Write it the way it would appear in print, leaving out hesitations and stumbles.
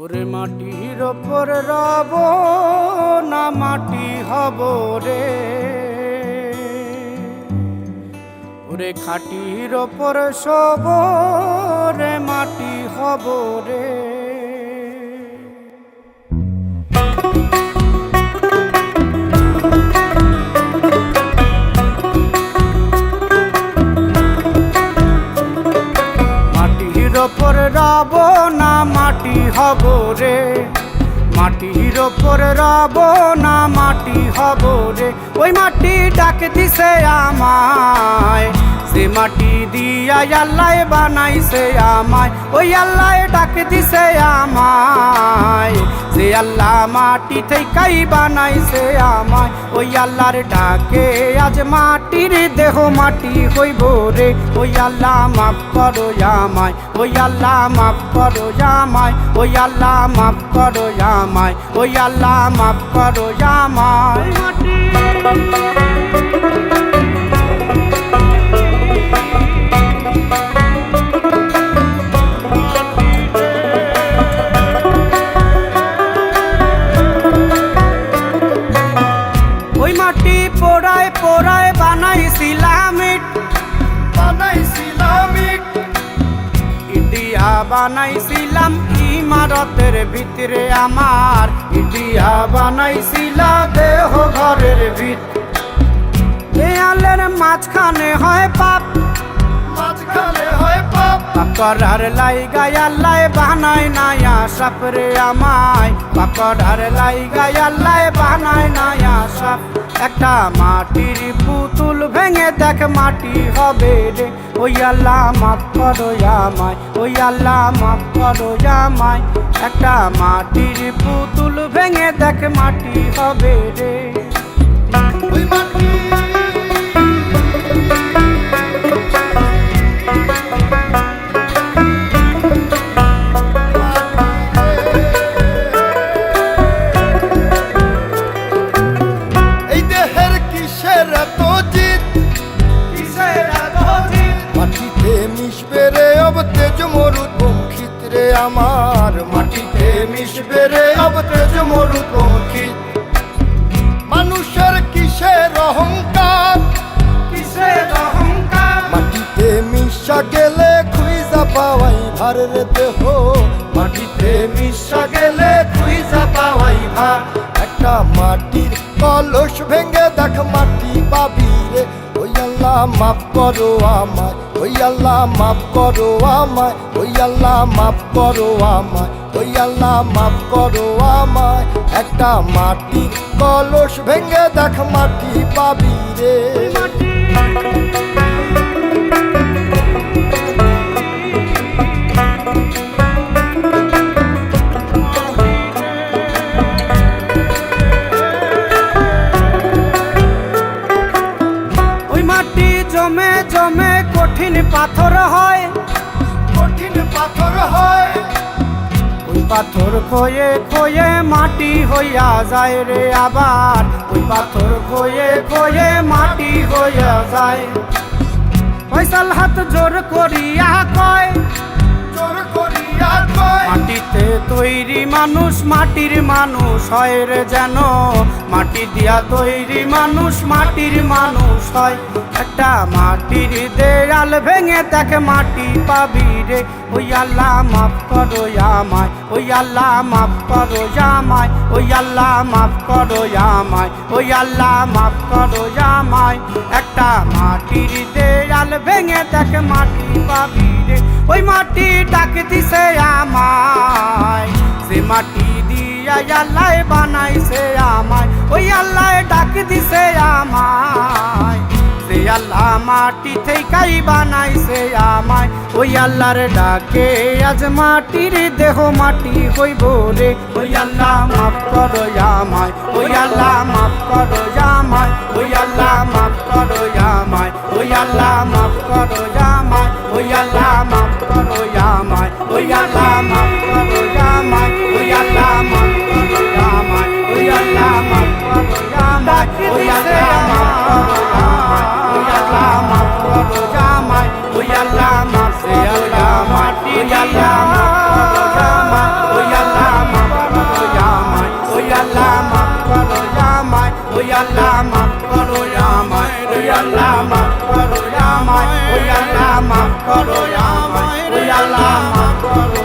ওরে মাটির ওপর রব না মাটি হব রে, ওরে খাটির ওপর শোব রে মাটি হব রে। মাটির ওপর রব না মাটি হব রে, মাটির ওপর রব না মাটি হব রে। ওই মাটি ডাক দিছে আমায়, সে মাটি দিয়া আল্লাহ বানাইছে আমায়। ওই আল্লাহ ডাক দিছে আমায়, সে আল্লাহ মাটি থেকেই বানাইছে আমায়। ওই আল্লাহর ডাকে আজ মাটির দেহ মাটি হইব রে। ওই আল্লাহ মাফ করো আমায়, ওই আল্লাহ মাফ করো আমায়, ওই আল্লাহ মাফ করো আমায়, ওই আল্লাহ মাফ করো আমায়। ওই মাটি পোড়ায় পোড়ায় বানাইছিলাম ইট, ইটিয়া বানাইছিলাম ইমারতের ভিতরে আমার, ইটিয়া বানাইছিলা দেহ ঘরের ভিত। দেয়ালের মাঝখানে হয় পাপ, মাঝখানে হয় পাপ, পাকড়ার লাইগায় আল্লাহ বানায় নায়া সাপ রে আমায়, পাকড়ার লাইগায় আল্লাহ বানায় নায়া সাপ। একটা মাটির পুতুল ভেঙে দেখ মাটি হবে রে। ওই আল্লাহ মাফ করো আমায়, ওই আল্লাহ মাফ করো আমায়। একটা মাটির পুতুল ভেঙে দেখ মাটি হবে রে। ওই মাটি আমার, মাটিতে মিশবে রে অব তেজ মরুত পঙ্খিত। মানুষের কিসের অহংকার, কিসের অহংকার, মাটিতে মিশা গেলে খুঁজা পাওয়াই ভার রে দেহ, মাটিতে মিশা গেলে খুঁজা পাওয়াই ভার। একটা মাটির কলস ভেঙে দেখ মাটি পাবি রে। ওই আল্লাহ মাফ করো আমায়, ওই আল্লাহ মাফ করো আমায়, ওই আল্লাহ মাফ করো আমায়, ওই আল্লাহ মাফ করো আমায়। একটা মাটির কলস ভেঙে দেখ মাটি পাবি রে। জমে জমে কঠিন পাথর হয়, কঠিন পাথর হয়। ওই পাথর খয়ে খয়ে মাটি হইয়া যায় রে আবার, ওই পাথর খয়ে খয়ে মাটি হইয়া যায়। ফয়সাল হাত জোর করিয়া কয়, জোর করিয়া কয়, মাটিতে তৈরি মানুষ মাটির মানুষ হয় রে যেন, মাটি দিয়া তৈরি মানুষ মাটির মানুষ হয়। একটা মাটির দেয়াল ভেঙে দেখ মাটি পাবি রে। ওই আল্লাহ মাফ করো আমায়, ওই আল্লাহ মাফ করো আমায়, ওই আল্লাহ মাফ করো আমায়, ওই আল্লাহ মাফ করো আমায়। একটা মাটির দেয়াল ভেঙে দেখ মাটি পাবি রে। ওই মাটি ডাক দিছে আমায়, সে মাটি দিয়া আল্লাহ বানাইছে আমায়। ওই আল্লাহ ডাক দিছে আমায়, সে আল্লাহ মাটি থেকেই বানাইছে আমায়। ওই আল্লাহর ডাকে আজ মাটির দেহ মাটি হইব রে। ওই আল্লাহ মাফ করো আমায়, ওই আল্লাহ মাফ করো আমায়, ওই আল্লাহ মাফ করো আমায়, ওই আল্লাহ মাফ করো আমায়, ওই আল্লাহ মাফ করো আমায়, ওই আল্লাহ মাফ করো আমায়, ওই আল্লাহ মাফ করো আমায়, ওই আল্লাহ মাফ করো আমায়, ওই আল্লাহ মাফ করো আমায়, ওই আল্লাহ মাফ করো আমায়, ওই আল্লাহ মাফ করো আমায়, ওই আল্লাহ মাফ করো আমায়, ওই আল্লাহ আল্লাহ মাফ করো আমায়, ওই আল্লাহ মাফ করো আমায়, ওই আল্লাহ মাফ করো আমায়, ওই আল্লাহ মাফ করো